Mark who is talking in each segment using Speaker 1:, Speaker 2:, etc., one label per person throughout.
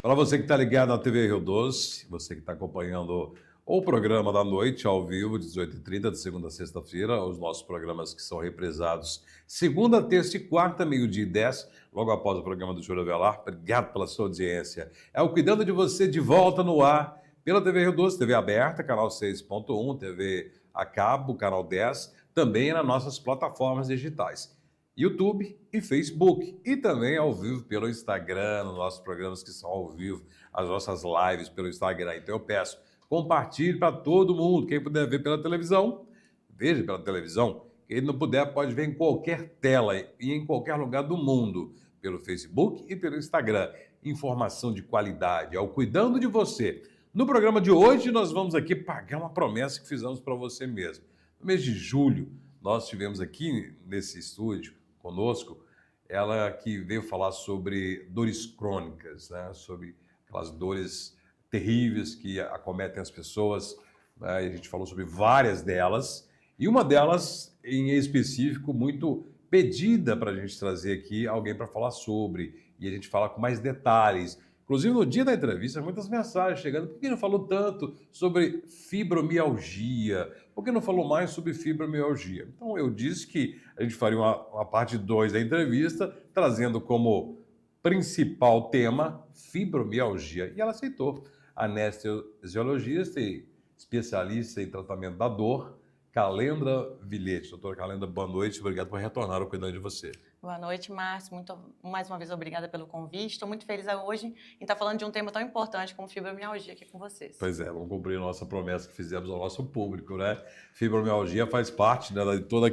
Speaker 1: Para você que está ligado na TV Rio Doce, você que está acompanhando o programa da noite, ao vivo, 18h30, de segunda a sexta-feira, os nossos programas que são reprisados segunda, terça e quarta, meio-dia e 10, logo após o programa do Júlio Avelar. Obrigado pela sua audiência. É o Cuidando de Você de volta no ar, pela TV Rio Doce, TV aberta, canal 6.1, TV a cabo, canal 10, também nas nossas plataformas digitais. YouTube e Facebook, e também ao vivo pelo Instagram, nos nossos programas que são ao vivo, as nossas lives pelo Instagram. Então eu peço, compartilhe para todo mundo. Quem puder ver pela televisão, veja pela televisão. Quem não puder, pode ver em qualquer tela e em qualquer lugar do mundo, pelo Facebook e pelo Instagram. Informação de qualidade, ao Cuidando de Você. No programa de hoje, nós vamos aqui pagar uma promessa que fizemos para você mesmo. No mês de julho, nós tivemos aqui nesse estúdio conosco, ela que veio falar sobre dores crônicas, né? Sobre aquelas dores terríveis que acometem as pessoas, né? A gente falou sobre várias delas, e uma delas, em específico, muito pedida para a gente trazer aqui alguém para falar sobre, e a gente fala com mais detalhes. Inclusive, no dia da entrevista, muitas mensagens chegando. Por que não falou tanto sobre fibromialgia? Por que não falou mais sobre fibromialgia? Então, eu disse que a gente faria uma parte 2 da entrevista, trazendo como principal tema fibromialgia. E ela aceitou. Anestesiologista e especialista em tratamento da dor, Calendra Vilhete. Doutora Calendra, boa noite. Obrigado por retornar ao Cuidando de Você.
Speaker 2: Boa noite, Márcio. Mais uma vez, obrigada pelo convite. Estou muito feliz hoje em estar falando de um tema tão importante como fibromialgia aqui com vocês.
Speaker 1: Pois é, vamos cumprir a nossa promessa que fizemos ao nosso público, né? Fibromialgia faz parte, né, de toda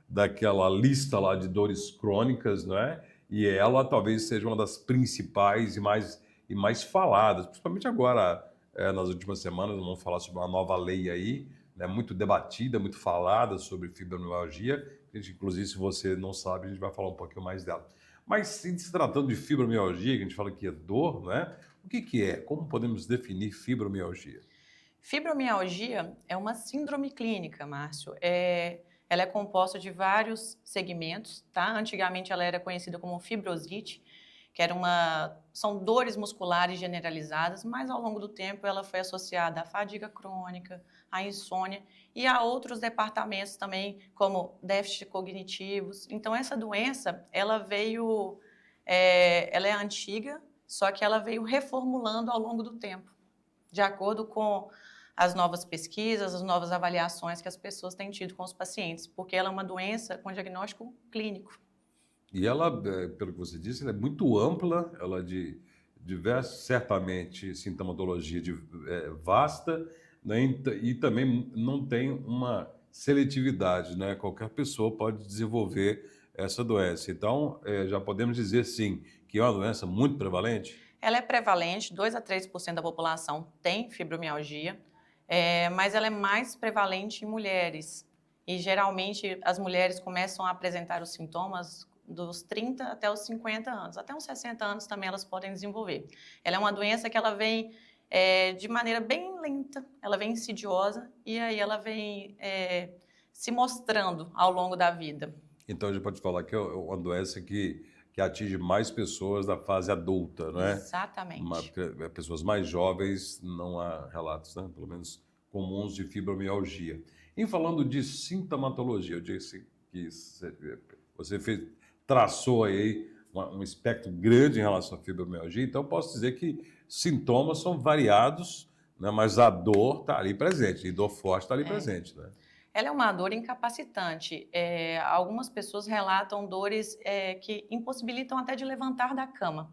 Speaker 1: daquela lista lá de dores crônicas, não é? E ela talvez seja uma das principais e mais faladas, principalmente agora, nas últimas semanas, vamos falar sobre uma nova lei aí, né, muito debatida, muito falada sobre fibromialgia. Inclusive, se você não sabe, a gente vai falar um pouquinho mais dela. Mas se tratando de fibromialgia, que a gente fala que é dor, não é? O que é? Como podemos definir fibromialgia?
Speaker 2: Fibromialgia é uma síndrome clínica, Márcio. Ela é composta de vários segmentos, tá? Antigamente ela era conhecida como fibrosite, que são dores musculares generalizadas, mas ao longo do tempo ela foi associada à fadiga crônica, à insônia e a outros departamentos também, como déficit cognitivos. Então essa doença, ela é antiga, só que ela veio reformulando ao longo do tempo, de acordo com as novas pesquisas, as novas avaliações que as pessoas têm tido com os pacientes, porque ela é uma doença com diagnóstico clínico.
Speaker 1: E ela, pelo que você disse, ela é muito ampla, ela é de diversas, certamente, sintomatologia vasta, né? E também não tem uma seletividade, né? Qualquer pessoa pode desenvolver essa doença. Então, já podemos dizer, sim, que é uma doença muito prevalente?
Speaker 2: Ela é prevalente, 2 a 3% da população tem fibromialgia, mas ela é mais prevalente em mulheres. E, geralmente, as mulheres começam a apresentar os sintomas dos 30 até os 50 anos. Até uns 60 anos também elas podem desenvolver. Ela é uma doença que ela vem de maneira bem lenta, ela vem insidiosa e aí ela vem se mostrando ao longo da vida.
Speaker 1: Então, a gente pode falar que é uma doença que atinge mais pessoas da fase adulta, não é?
Speaker 2: Exatamente.
Speaker 1: Pessoas mais jovens, não há relatos, né? Pelo menos comuns, de fibromialgia. E falando de sintomatologia, eu disse que você traçou aí um espectro grande em relação à fibromialgia, então eu posso dizer que sintomas são variados, né? Mas a dor está ali presente, e dor forte está ali presente, né?
Speaker 2: Ela é uma dor incapacitante. Algumas pessoas relatam dores que impossibilitam até de levantar da cama.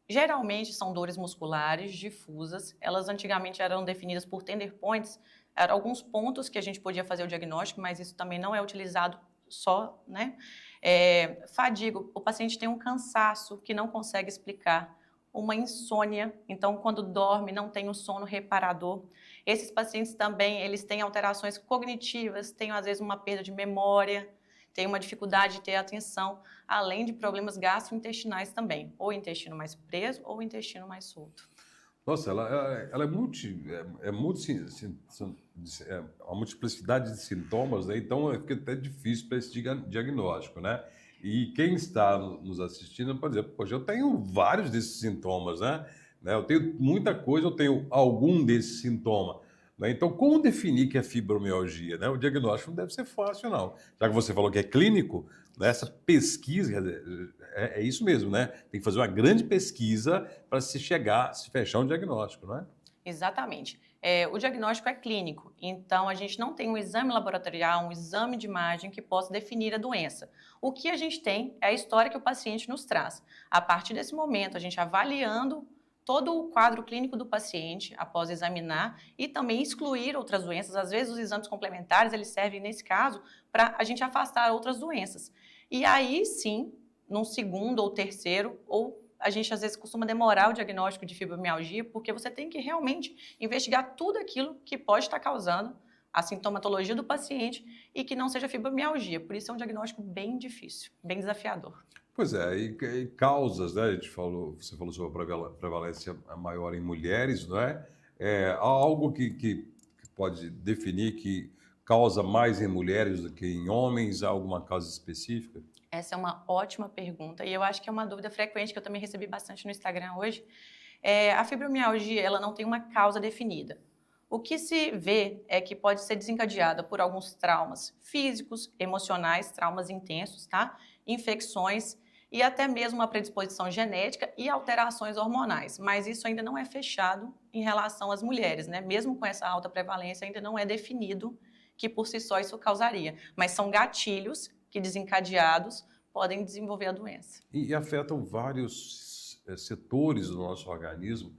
Speaker 2: Geralmente são dores musculares difusas. Elas antigamente eram definidas por tender points. Eram alguns pontos que a gente podia fazer o diagnóstico, mas isso também não é utilizado só, né? Fadiga. O paciente tem um cansaço que não consegue explicar. Uma insônia, então quando dorme não tem um sono reparador. Esses pacientes também, eles têm alterações cognitivas, têm às vezes uma perda de memória, têm uma dificuldade de ter atenção, além de problemas gastrointestinais também, ou intestino mais preso ou intestino mais solto.
Speaker 1: Nossa, ela é uma multiplicidade de sintomas, né? Então fica até difícil para esse diagnóstico, né? E quem está nos assistindo pode dizer, poxa, eu tenho vários desses sintomas, né? né? Eu tenho muita coisa, eu tenho algum desses sintomas, né? Então, como definir que é fibromialgia, né? O diagnóstico não deve ser fácil, não. Já que você falou que é clínico, né? Essa pesquisa, quer dizer, é isso mesmo, né? Tem que fazer uma grande pesquisa para se fechar um diagnóstico, não é?
Speaker 2: Exatamente. O diagnóstico é clínico, então a gente não tem um exame laboratorial, um exame de imagem que possa definir a doença. O que a gente tem é a história que o paciente nos traz. A partir desse momento, a gente avaliando todo o quadro clínico do paciente, após examinar e também excluir outras doenças. Às vezes, os exames complementares, eles servem, nesse caso, para a gente afastar outras doenças. E aí, sim, num segundo ou terceiro, ou a gente às vezes costuma demorar o diagnóstico de fibromialgia, porque você tem que realmente investigar tudo aquilo que pode estar causando a sintomatologia do paciente e que não seja fibromialgia. Por isso é um diagnóstico bem difícil, bem desafiador.
Speaker 1: Pois é, e causas, né? Você falou sobre a prevalência maior em mulheres, não é? Há algo que pode definir que causa mais em mulheres do que em homens? Há alguma causa específica?
Speaker 2: Essa é uma ótima pergunta e eu acho que é uma dúvida frequente que eu também recebi bastante no Instagram hoje. A fibromialgia, ela não tem uma causa definida. O que se vê é que pode ser desencadeada por alguns traumas físicos, emocionais, traumas intensos, tá? Infecções e até mesmo uma predisposição genética e alterações hormonais. Mas isso ainda não é fechado em relação às mulheres, né? Mesmo com essa alta prevalência, ainda não é definido que por si só isso causaria. Mas são gatilhos que, desencadeados, podem desenvolver a doença.
Speaker 1: E afetam vários setores do nosso organismo.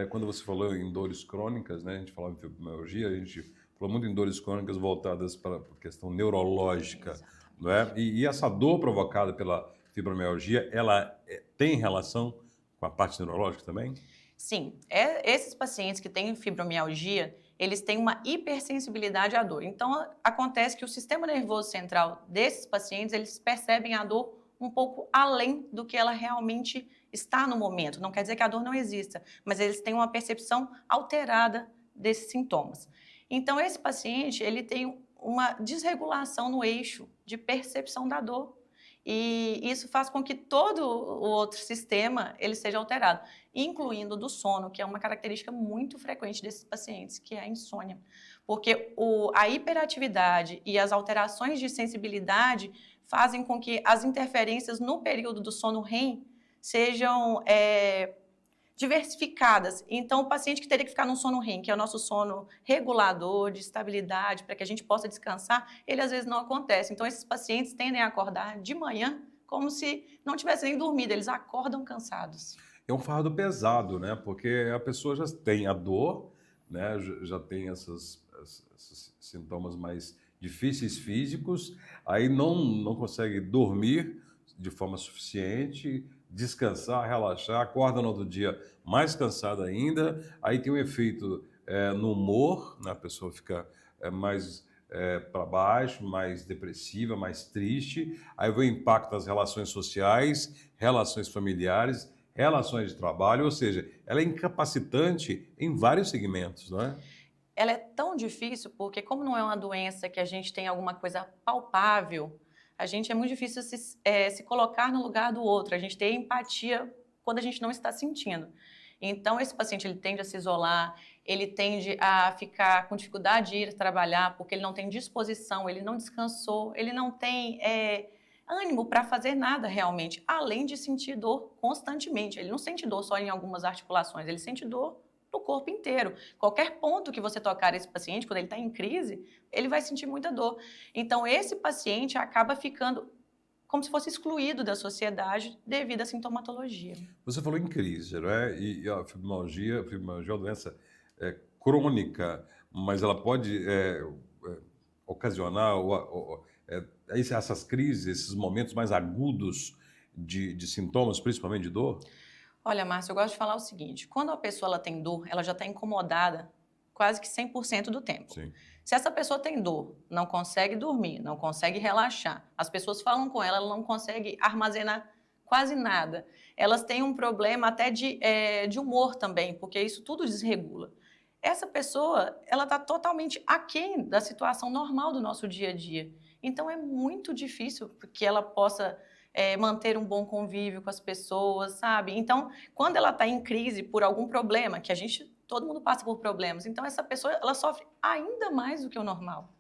Speaker 1: Quando você falou em dores crônicas, né, a gente falava em fibromialgia, a gente falou muito em dores crônicas voltadas para a questão neurológica, não é? E essa dor provocada pela fibromialgia, ela tem relação com a parte neurológica também?
Speaker 2: Sim, esses pacientes que têm fibromialgia, eles têm uma hipersensibilidade à dor. Então, acontece que o sistema nervoso central desses pacientes, eles percebem a dor um pouco além do que ela realmente está no momento. Não quer dizer que a dor não exista, mas eles têm uma percepção alterada desses sintomas. Então, esse paciente, ele tem uma desregulação no eixo de percepção da dor. E isso faz com que todo o outro sistema ele seja alterado, incluindo do sono, que é uma característica muito frequente desses pacientes, que é a insônia. Porque a hiperatividade e as alterações de sensibilidade fazem com que as interferências no período do sono REM sejam diversificadas. Então, o paciente que teria que ficar no sono REM, que é o nosso sono regulador, de estabilidade, para que a gente possa descansar, ele às vezes não acontece. Então, esses pacientes tendem a acordar de manhã como se não tivessem nem dormido, eles acordam cansados.
Speaker 1: É um fardo pesado, né? Porque a pessoa já tem a dor, né? Já tem esses sintomas mais difíceis físicos, aí não consegue dormir de forma suficiente, descansar, relaxar, acorda no outro dia mais cansada ainda, aí tem um efeito no humor, né? A pessoa fica mais para baixo, mais depressiva, mais triste, aí vem o impacto das relações sociais, relações familiares, relações de trabalho, ou seja, ela é incapacitante em vários segmentos, não é?
Speaker 2: Ela é tão difícil porque, como não é uma doença que a gente tem alguma coisa palpável, a gente é muito difícil se colocar no lugar do outro, a gente ter empatia quando a gente não está sentindo. Então, esse paciente ele tende a se isolar, ele tende a ficar com dificuldade de ir trabalhar porque ele não tem disposição, ele não descansou, ele não tem ânimo para fazer nada realmente, além de sentir dor constantemente. Ele não sente dor só em algumas articulações, ele sente dor no corpo inteiro. Qualquer ponto que você tocar esse paciente, quando ele está em crise, ele vai sentir muita dor. Então, esse paciente acaba ficando como se fosse excluído da sociedade devido à sintomatologia.
Speaker 1: Você falou em crise, não é? E a fibromialgia é uma doença crônica, mas ela pode ocasionar essas crises, esses momentos mais agudos de sintomas, principalmente de dor?
Speaker 2: Olha, Márcio, eu gosto de falar o seguinte, quando a pessoa ela tem dor, ela já está incomodada quase que 100% do tempo.
Speaker 1: Sim.
Speaker 2: Se essa pessoa tem dor, não consegue dormir, não consegue relaxar, as pessoas falam com ela, ela não consegue armazenar quase nada. Elas têm um problema até de humor também, porque isso tudo desregula. Essa pessoa, ela está totalmente aquém da situação normal do nosso dia a dia. Então, é muito difícil que ela possa manter um bom convívio com as pessoas, sabe? Então, quando ela está em crise por algum problema, que todo mundo passa por problemas, então essa pessoa, ela sofre ainda mais do que o normal.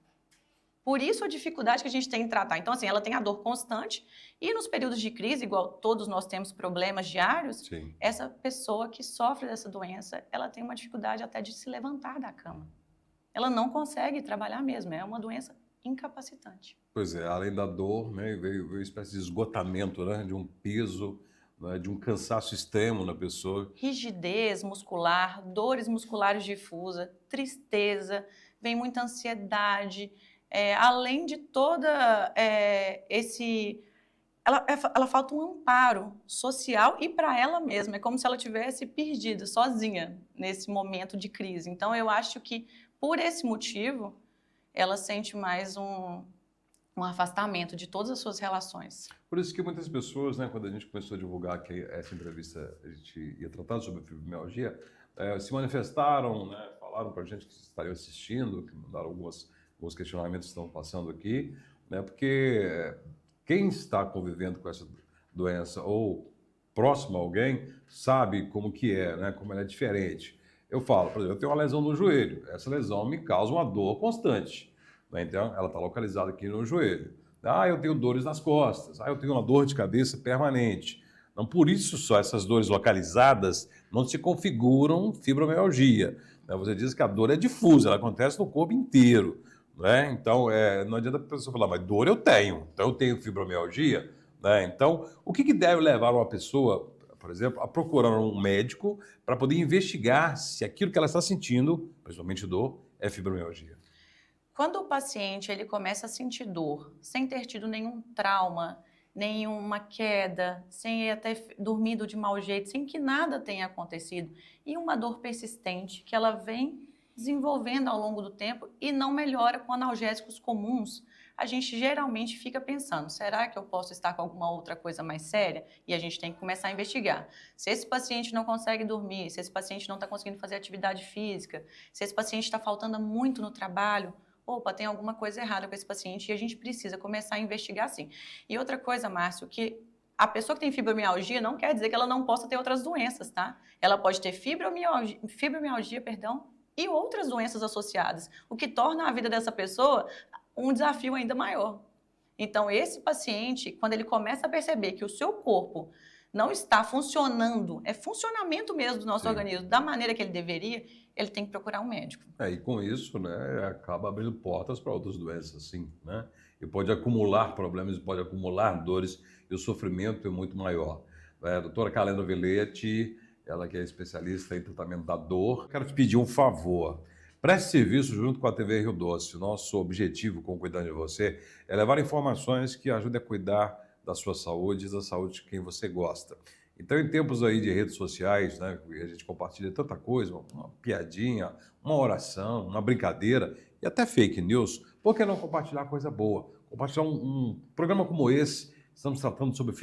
Speaker 2: Por isso a dificuldade que a gente tem em tratar. Então, assim, ela tem a dor constante e nos períodos de crise, igual todos nós temos problemas diários,
Speaker 1: Sim.
Speaker 2: essa pessoa que sofre dessa doença, ela tem uma dificuldade até de se levantar da cama. Ela não consegue trabalhar mesmo, é uma doença incapacitante.
Speaker 1: Pois é, além da dor, né, veio uma espécie de esgotamento, né, de um peso, né, de um cansaço extremo na pessoa.
Speaker 2: Rigidez muscular, dores musculares difusas, tristeza, vem muita ansiedade, além de toda ela falta um amparo social e para ela mesma. É como se ela tivesse perdida, sozinha, nesse momento de crise. Então, eu acho que, por esse motivo, ela sente mais um afastamento de todas as suas relações.
Speaker 1: Por isso que muitas pessoas, né, quando a gente começou a divulgar que essa entrevista a gente ia tratar sobre a fibromialgia, se manifestaram, né, falaram para a gente que estariam assistindo, que mandaram alguns questionamentos que estão passando aqui, né, porque quem está convivendo com essa doença ou próximo a alguém sabe como que é, né, como ela é diferente. Eu falo, por exemplo, eu tenho uma lesão no joelho, essa lesão me causa uma dor constante, né, então ela está localizada aqui no joelho. Eu tenho dores nas costas, eu tenho uma dor de cabeça permanente. Não por isso só essas dores localizadas não se configuram fibromialgia, né? Você diz que a dor é difusa, ela acontece no corpo inteiro, né? Então, não adianta a pessoa falar, mas dor eu tenho, então eu tenho fibromialgia, né? Então, o que deve levar uma pessoa, por exemplo, a procurar um médico para poder investigar se aquilo que ela está sentindo, principalmente dor, é fibromialgia?
Speaker 2: Quando o paciente ele começa a sentir dor, sem ter tido nenhum trauma, nenhuma queda, sem ter dormido de mau jeito, sem que nada tenha acontecido, e uma dor persistente que ela vem desenvolvendo ao longo do tempo e não melhora com analgésicos comuns, a gente geralmente fica pensando, será que eu posso estar com alguma outra coisa mais séria? E a gente tem que começar a investigar. Se esse paciente não consegue dormir, se esse paciente não está conseguindo fazer atividade física, se esse paciente está faltando muito no trabalho, opa, tem alguma coisa errada com esse paciente e a gente precisa começar a investigar sim. E outra coisa, Márcio, que a pessoa que tem fibromialgia não quer dizer que ela não possa ter outras doenças, tá? Ela pode ter fibromialgia, e outras doenças associadas, o que torna a vida dessa pessoa um desafio ainda maior. Então, esse paciente, quando ele começa a perceber que o seu corpo não está funcionando, é funcionamento mesmo do nosso organismo da maneira que ele deveria, ele tem que procurar um médico.
Speaker 1: E com isso, né, acaba abrindo portas para outras doenças, sim, né? E pode acumular problemas, pode acumular dores e o sofrimento é muito maior. A doutora Calendra Villete, ela que é especialista em tratamento da dor, quero te pedir um favor. Preste serviço junto com a TV Rio Doce. Nosso objetivo com Cuidando de Você é levar informações que ajudem a cuidar da sua saúde e da saúde de quem você gosta. Então, em tempos aí de redes sociais, né, a gente compartilha tanta coisa, uma piadinha, uma oração, uma brincadeira e até fake news, por que não compartilhar coisa boa? Compartilhar um programa como esse, estamos tratando sobre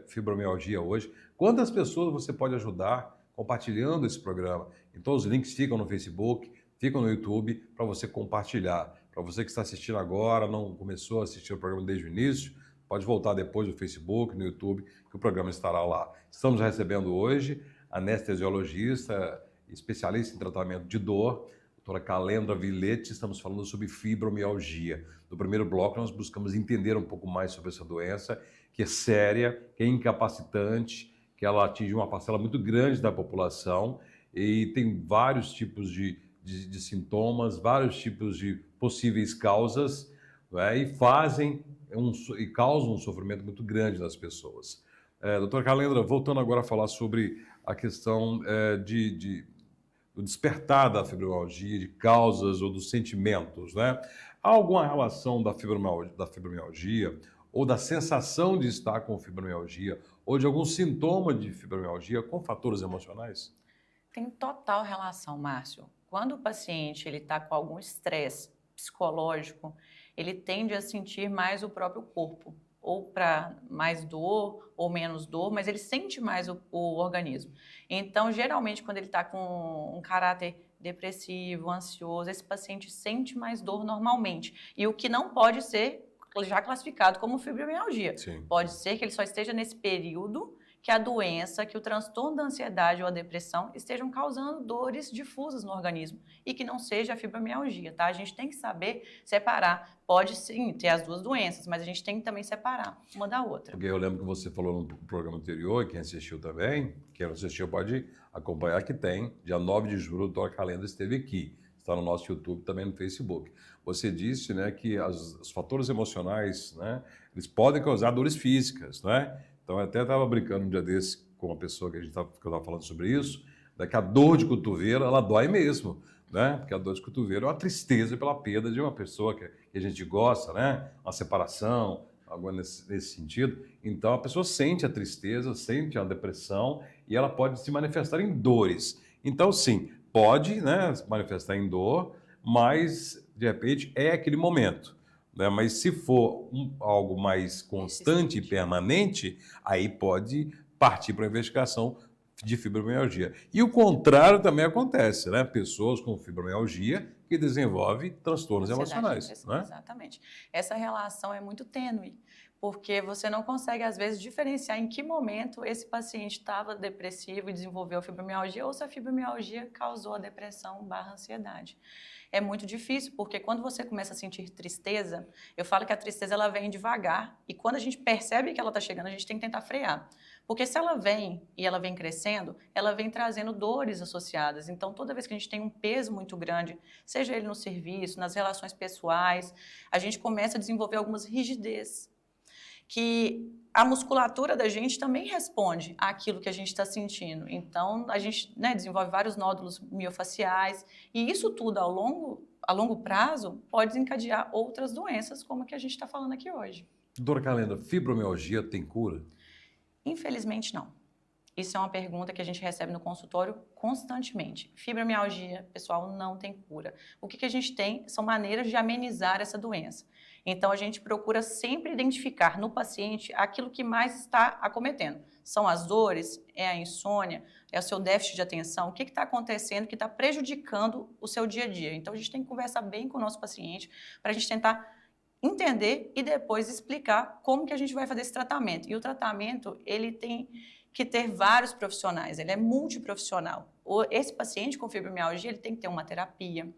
Speaker 1: fibromialgia hoje. Quantas pessoas você pode ajudar compartilhando esse programa? Então, os links ficam no Facebook, ficam no YouTube para você compartilhar. Para você que está assistindo agora, não começou a assistir o programa desde o início, pode voltar depois no Facebook, no YouTube, que o programa estará lá. Estamos recebendo hoje a anestesiologista, especialista em tratamento de dor, doutora Calendra Villete. Estamos falando sobre fibromialgia. No primeiro bloco, nós buscamos entender um pouco mais sobre essa doença, que é séria, que é incapacitante, que ela atinge uma parcela muito grande da população e tem vários tipos de sintomas, vários tipos de possíveis causas, né, e causam um sofrimento muito grande nas pessoas. Doutora Calendra, voltando agora a falar sobre a questão do despertar da fibromialgia, de causas ou dos sentimentos, né? Há alguma relação da fibromialgia ou da sensação de estar com fibromialgia ou de algum sintoma de fibromialgia com fatores emocionais?
Speaker 2: Tem total relação, Márcio. Quando o paciente está com algum estresse psicológico, ele tende a sentir mais o próprio corpo, ou para mais dor ou menos dor, mas ele sente mais o organismo. Então, geralmente, quando ele está com um caráter depressivo, ansioso, esse paciente sente mais dor normalmente. E o que não pode ser já classificado como fibromialgia.
Speaker 1: Sim.
Speaker 2: Pode ser que ele só esteja nesse período que a doença, que o transtorno da ansiedade ou a depressão estejam causando dores difusas no organismo e que não seja a fibromialgia, tá? A gente tem que saber separar. Pode sim ter as duas doenças, mas a gente tem que também separar uma da outra.
Speaker 1: Porque eu lembro que você falou no programa anterior, quem assistiu também, quem não assistiu pode acompanhar que tem, dia 9 de julho, o Dr. Calenda esteve aqui, está no nosso YouTube, também no Facebook. Você disse, né, que os fatores emocionais, né, eles podem causar dores físicas, né? Então, eu até estava brincando um dia desse com uma pessoa que eu estava falando sobre isso, né, que a dor de cotovelo, ela dói mesmo, né? Porque a dor de cotovelo é uma tristeza pela perda de uma pessoa que a gente gosta, né? Uma separação, algo nesse sentido. Então, a pessoa sente a tristeza, sente a depressão e ela pode se manifestar em dores. Então, sim, pode, né, se manifestar em dor, mas, de repente, é aquele momento. Né? Mas se for algo mais constante e permanente, aí pode partir para a investigação de fibromialgia. E o contrário também acontece, né? Pessoas com fibromialgia que desenvolvem transtornos emocionais. Né?
Speaker 2: Exatamente. Essa relação é muito tênue, porque você não consegue, às vezes, diferenciar em que momento esse paciente estava depressivo e desenvolveu fibromialgia ou se a fibromialgia causou a depressão/ansiedade. É muito difícil, porque quando você começa a sentir tristeza, eu falo que a tristeza ela vem devagar e quando a gente percebe que ela está chegando, a gente tem que tentar frear. Porque se ela vem e ela vem crescendo, ela vem trazendo dores associadas. Então, toda vez que a gente tem um peso muito grande, seja ele no serviço, nas relações pessoais, a gente começa a desenvolver algumas rigidez. Que a musculatura da gente também responde àquilo que a gente está sentindo. Então, a gente, né, desenvolve vários nódulos miofaciais e isso tudo a longo prazo pode desencadear outras doenças como a que a gente está falando aqui hoje.
Speaker 1: Doutora Calenda, fibromialgia tem cura?
Speaker 2: Infelizmente, não. Isso é uma pergunta que a gente recebe no consultório constantemente. Fibromialgia, pessoal, não tem cura. O que a gente tem são maneiras de amenizar essa doença. Então, a gente procura sempre identificar no paciente aquilo que mais está acometendo. São as dores, é a insônia, é o seu déficit de atenção, o que está acontecendo que está prejudicando o seu dia a dia. Então, a gente tem que conversar bem com o nosso paciente para a gente tentar entender e depois explicar como que a gente vai fazer esse tratamento. E o tratamento, ele tem que ter vários profissionais, ele é multiprofissional. Esse paciente com fibromialgia, ele tem que ter uma terapia,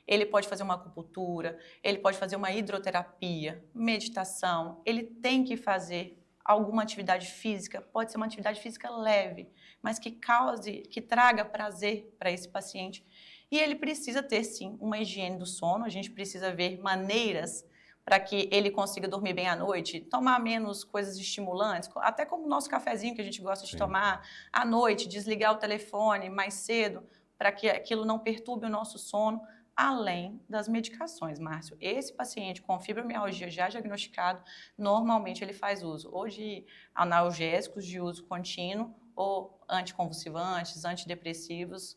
Speaker 2: ele pode fazer uma acupuntura, ele pode fazer uma hidroterapia, meditação, ele tem que fazer alguma atividade física, pode ser uma atividade física leve, mas que traga prazer para esse paciente. E ele precisa ter, sim, uma higiene do sono, a gente precisa ver maneiras para que ele consiga dormir bem à noite, tomar menos coisas estimulantes, até como o nosso cafezinho que a gente gosta de tomar à noite, desligar o telefone mais cedo, para que aquilo não perturbe o nosso sono, além das medicações, Márcio. Esse paciente com fibromialgia já diagnosticado, normalmente ele faz uso ou de analgésicos de uso contínuo ou anticonvulsivantes, antidepressivos,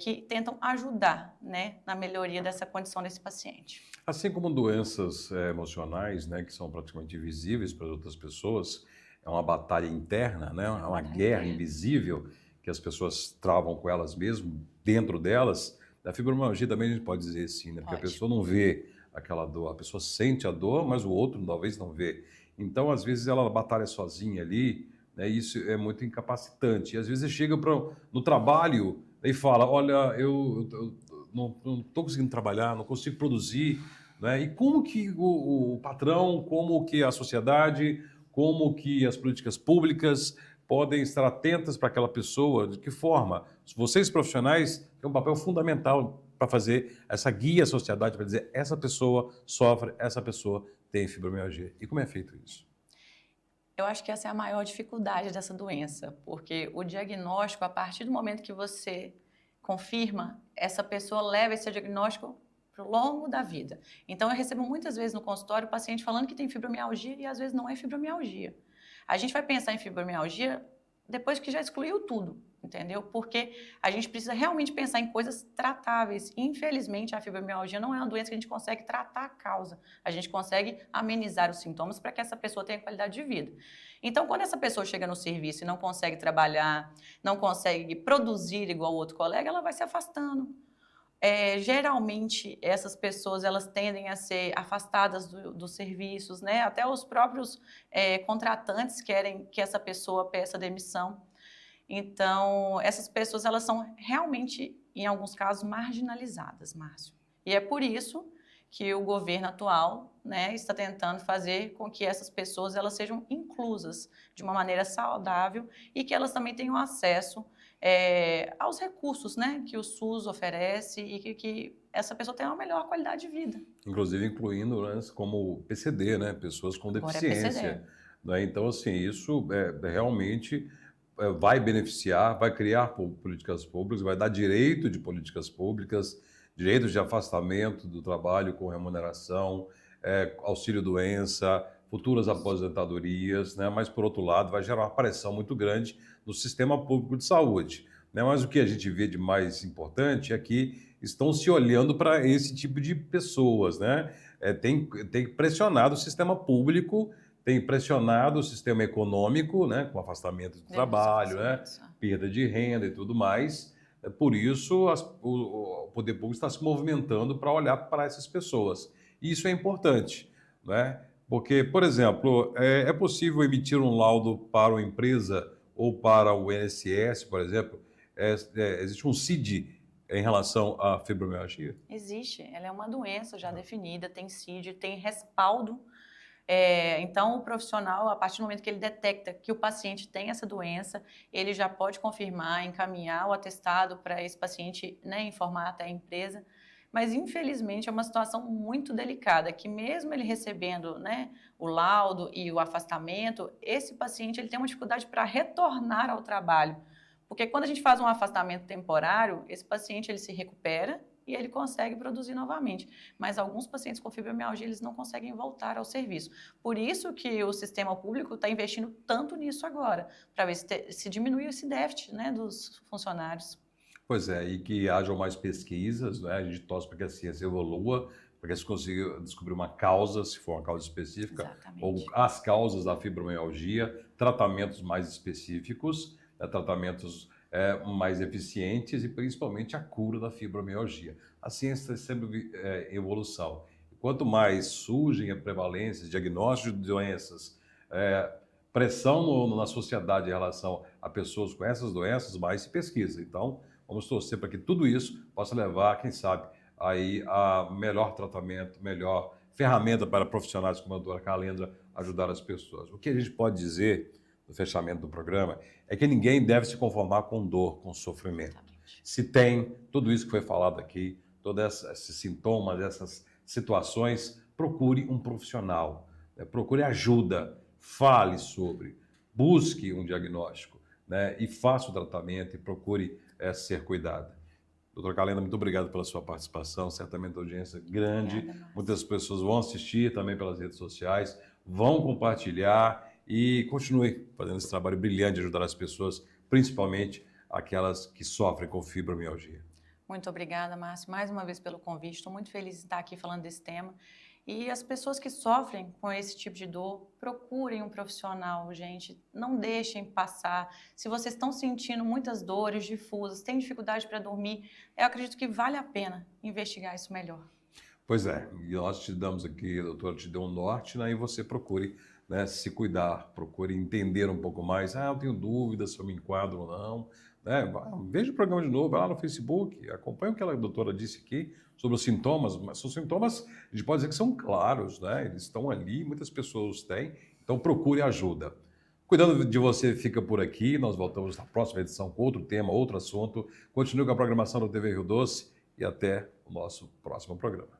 Speaker 2: que tentam ajudar, né, na melhoria dessa condição desse paciente.
Speaker 1: Assim como doenças emocionais, né, que são praticamente invisíveis para outras pessoas, é uma batalha interna, né, é uma guerra invisível que as pessoas travam com elas mesmas, dentro delas. A fibromialgia também a gente pode dizer assim, né, porque a pessoa não vê aquela dor, a pessoa sente a dor, mas o outro talvez não vê. Então, às vezes, ela batalha sozinha ali, né, e isso é muito incapacitante. E às vezes chega no trabalho e fala, olha, eu não estou conseguindo trabalhar, não consigo produzir, né? E como que o patrão, como que a sociedade, como que as políticas públicas podem estar atentas para aquela pessoa, de que forma? Vocês profissionais têm um papel fundamental para fazer essa guia à sociedade, para dizer essa pessoa sofre, essa pessoa tem fibromialgia. E como é feito isso?
Speaker 2: Eu acho que essa é a maior dificuldade dessa doença, porque o diagnóstico, a partir do momento que você confirma, essa pessoa leva esse diagnóstico para o longo da vida. Então, eu recebo muitas vezes no consultório o paciente falando que tem fibromialgia e às vezes não é fibromialgia. A gente vai pensar em fibromialgia depois que já excluiu tudo, entendeu? Porque a gente precisa realmente pensar em coisas tratáveis. Infelizmente, a fibromialgia não é uma doença que a gente consegue tratar a causa. A gente consegue amenizar os sintomas para que essa pessoa tenha qualidade de vida. Então, quando essa pessoa chega no serviço e não consegue trabalhar, não consegue produzir igual o outro colega, ela vai se afastando. Geralmente, essas pessoas elas tendem a ser afastadas dos serviços, né? Até os próprios contratantes querem que essa pessoa peça demissão. Então, essas pessoas elas são realmente, em alguns casos, marginalizadas, Márcio. E é por isso que o governo atual, né, está tentando fazer com que essas pessoas elas sejam inclusas de uma maneira saudável e que elas também tenham acesso aos recursos, né, que o SUS oferece e que essa pessoa tenha uma melhor qualidade de vida.
Speaker 1: Inclusive incluindo, né, como PCD, né, pessoas com
Speaker 2: Agora é PCD.
Speaker 1: deficiência. Né? Então, assim, isso realmente vai beneficiar, vai criar políticas públicas, vai dar direito de políticas públicas, direitos de afastamento do trabalho com remuneração, auxílio-doença, futuras aposentadorias, né? Mas, por outro lado, vai gerar uma pressão muito grande no sistema público de saúde. Né? Mas o que a gente vê de mais importante é que estão se olhando para esse tipo de pessoas. Né? Tem pressionado o sistema público, tem pressionado o sistema econômico, né? Com afastamento do trabalho, né? Perda de renda e tudo mais. Por isso, o poder público está se movimentando para olhar para essas pessoas. E isso é importante, né? Porque, por exemplo, é possível emitir um laudo para uma empresa ou para o INSS, por exemplo? Existe um CID em relação à fibromialgia?
Speaker 2: Existe. Ela é uma doença já definida, tem CID, tem respaldo. Então, o profissional, a partir do momento que ele detecta que o paciente tem essa doença, ele já pode confirmar, encaminhar o atestado para esse paciente, né, informar até a empresa. Mas, infelizmente, é uma situação muito delicada, que mesmo ele recebendo, né, o laudo e o afastamento, esse paciente ele tem uma dificuldade para retornar ao trabalho. Porque quando a gente faz um afastamento temporário, esse paciente ele se recupera e ele consegue produzir novamente. Mas alguns pacientes com fibromialgia, eles não conseguem voltar ao serviço. Por isso que o sistema público está investindo tanto nisso agora, para ver se diminui esse déficit, né, dos funcionários.
Speaker 1: Pois é, e que hajam mais pesquisas, né? A gente torce para que a ciência evolua, para que se consiga descobrir uma causa, se for uma causa específica,
Speaker 2: Exatamente.
Speaker 1: ou as causas da fibromialgia, tratamentos mais específicos, né? Tratamentos mais eficientes e principalmente a cura da fibromialgia. A ciência está sempre em evolução. Quanto mais surgem a prevalência, diagnósticos de doenças, pressão na sociedade em relação a pessoas com essas doenças, mais se pesquisa. Então, vamos torcer para que tudo isso possa levar, quem sabe, aí a melhor tratamento, melhor ferramenta para profissionais como a doutora Calendra ajudar as pessoas. O que a gente pode dizer no fechamento do programa é que ninguém deve se conformar com dor, com sofrimento.
Speaker 2: Exatamente.
Speaker 1: Se tem tudo isso que foi falado aqui, todos esses sintomas, essas situações, procure um profissional, né? Procure ajuda, fale sobre, busque um diagnóstico, né? E faça o tratamento e procure ser cuidada. Doutora Calendra, muito obrigado pela sua participação, certamente a audiência é grande,
Speaker 2: Obrigada,
Speaker 1: muitas pessoas vão assistir também pelas redes sociais, vão compartilhar e continue fazendo esse trabalho brilhante de ajudar as pessoas, principalmente aquelas que sofrem com fibromialgia.
Speaker 2: Muito obrigada, Márcio, mais uma vez pelo convite. Estou muito feliz de estar aqui falando desse tema. E as pessoas que sofrem com esse tipo de dor, procurem um profissional, gente. Não deixem passar. Se vocês estão sentindo muitas dores difusas, têm dificuldade para dormir, eu acredito que vale a pena investigar isso melhor.
Speaker 1: Pois é, e nós te damos aqui, a doutora te deu um norte, né, e você procure, né, se cuidar, procure entender um pouco mais. Eu tenho dúvida se eu me enquadro ou não. Né? Veja o programa de novo, vai lá no Facebook, acompanhe o que a doutora disse aqui sobre os sintomas, mas os sintomas, a gente pode dizer que são claros, né? Eles estão ali, muitas pessoas os têm, então procure ajuda. Cuidando de você, fica por aqui, nós voltamos na próxima edição com outro tema, outro assunto. Continue com a programação da TV Rio Doce e até o nosso próximo programa.